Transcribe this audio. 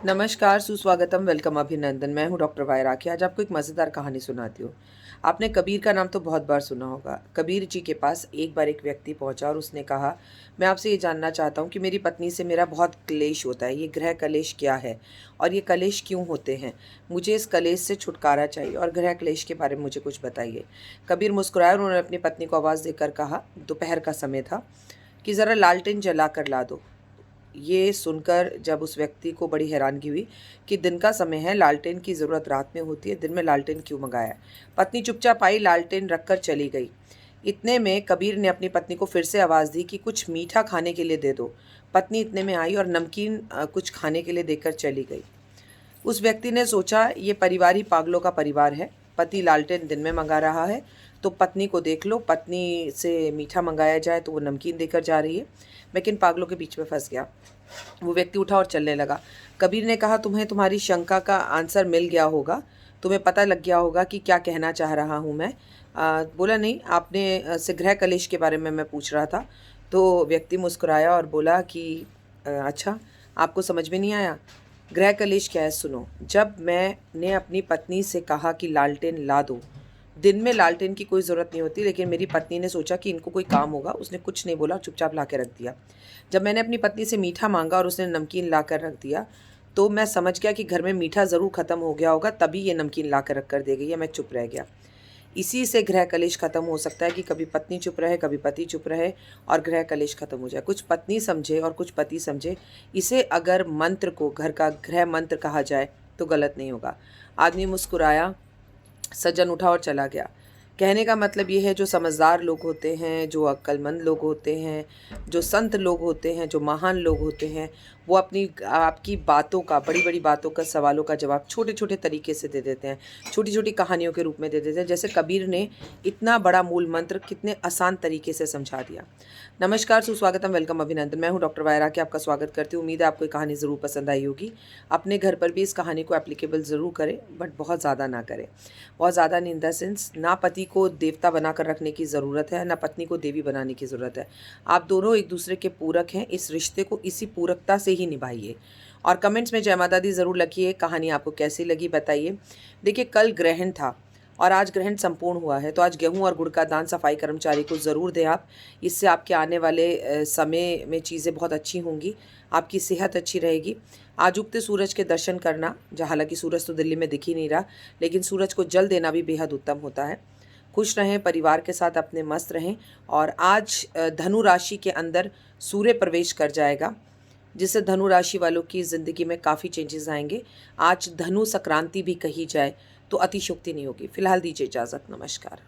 नमस्कार, सुस्वागतम, वेलकम, अभिनंदन। मैं हूँ डॉक्टर वाय राखी। आज आपको एक मज़ेदार कहानी सुनाती हूँ। आपने कबीर का नाम तो बहुत बार सुना होगा। कबीर जी के पास एक बार एक व्यक्ति पहुँचा और उसने कहा, मैं आपसे ये जानना चाहता हूँ कि मेरी पत्नी से मेरा बहुत क्लेश होता है। ये गृह कलेश क्या है और ये कलेश क्यों होते हैं? मुझे इस कलेश से छुटकारा चाहिए और गृह क्लेश के बारे में मुझे कुछ बताइए। कबीर मुस्कुराए और उन्होंने अपनी पत्नी को आवाज़ देकर कहा, दोपहर का समय था, कि ज़रा लालटेन जला कर ला दो। ये सुनकर जब उस व्यक्ति को बड़ी हैरानगी हुई कि दिन का समय है, लालटेन की ज़रूरत रात में होती है, दिन में लालटेन क्यों मंगाया? पत्नी चुपचाप आई, लालटेन रखकर चली गई। इतने में कबीर ने अपनी पत्नी को फिर से आवाज़ दी कि कुछ मीठा खाने के लिए दे दो। पत्नी इतने में आई और नमकीन कुछ खाने के लिए देकर चली गई। उस व्यक्ति ने सोचा, ये परिवार ही पागलों का परिवार है। पति लालटेन दिन में मंगा रहा है तो पत्नी को देख लो, पत्नी से मीठा मंगाया जाए तो वो नमकीन देकर जा रही है। मैं किन पागलों के बीच में फंस गया। वो व्यक्ति उठा और चलने लगा। कबीर ने कहा, तुम्हें तुम्हारी शंका का आंसर मिल गया होगा, तुम्हें पता लग गया होगा कि क्या कहना चाह रहा हूँ मैं। बोला, नहीं, आपने से गृह कलेश के बारे में मैं पूछ रहा था। तो व्यक्ति मुस्कुराया और बोला कि अच्छा, आपको समझ में नहीं आया? गृह कलेश क्या है, सुनो। जब मैंने अपनी पत्नी से कहा कि लालटेन ला दो, दिन में लालटेन की कोई ज़रूरत नहीं होती, लेकिन मेरी पत्नी ने सोचा कि इनको कोई काम होगा, उसने कुछ नहीं बोला, चुपचाप ला के रख दिया। जब मैंने अपनी पत्नी से मीठा मांगा और उसने नमकीन ला कर रख दिया, तो मैं समझ गया कि घर में मीठा ज़रूर ख़त्म हो गया होगा, तभी ये नमकीन ला कर रख कर दे गई है। मैं चुप रह गया। इसी से गृह कलेश ख़त्म हो सकता है कि कभी पत्नी चुप रहे, कभी पति चुप रहे और गृह कलेश ख़त्म हो जाए। कुछ पत्नी समझे और कुछ पति समझे। इसे अगर मंत्र को घर का गृह मंत्र कहा जाए तो गलत नहीं होगा। आदमी मुस्कुराया, सज्जन उठा और चला गया। कहने का मतलब ये है, जो समझदार लोग होते हैं, जो अक्लमंद लोग होते हैं, जो संत लोग होते हैं, जो महान लोग होते हैं, वो अपनी आपकी बातों का, बड़ी-बड़ी बातों का, सवालों का जवाब छोटे-छोटे तरीके से दे देते हैं, छोटी-छोटी कहानियों के रूप में दे देते हैं। जैसे कबीर ने इतना बड़ा मूल मंत्र कितने आसान तरीके से समझा दिया। नमस्कार, सुस्वागतम, वेलकम, अभिनंदन। मैं हूँ डॉक्टर वायरा की आपका स्वागत करती हूँ। उम्मीद है आपको ये कहानी ज़रूर पसंद आई होगी। अपने घर पर भी इस कहानी को एप्लीकेबल ज़रूर करें, बट बहुत ज़्यादा ना करें। बहुत ज़्यादा नहीं इन द सेंस, ना पति को देवता बनाकर रखने की ज़रूरत है, ना पत्नी को देवी बनाने की ज़रूरत है। आप दोनों एक दूसरे के पूरक हैं। इस रिश्ते को इसी पूरकता से ही निभाइए। और कमेंट्स में जय माता दी ज़रूर लिखिए। कहानी आपको कैसी लगी बताइए। देखिए, कल ग्रहण था और आज ग्रहण संपूर्ण हुआ है, तो आज गेहूं और गुड़ का दान सफाई कर्मचारी को ज़रूर दें आप। इससे आपके आने वाले समय में चीज़ें बहुत अच्छी होंगी, आपकी सेहत अच्छी रहेगी। आज उगते सूरज के दर्शन करना, जहाँ हालांकि सूरज तो दिल्ली में दिख ही नहीं रहा, लेकिन सूरज को जल देना भी बेहद उत्तम होता है। खुश रहें, परिवार के साथ अपने मस्त रहें। और आज धनु राशि के अंदर सूर्य प्रवेश कर जाएगा, जिससे धनु राशि वालों की ज़िंदगी में काफ़ी चेंजेस आएंगे। आज धनु संक्रांति भी कही जाए तो अतिशयोक्ति नहीं होगी। फिलहाल दीजिए इजाज़त। नमस्कार।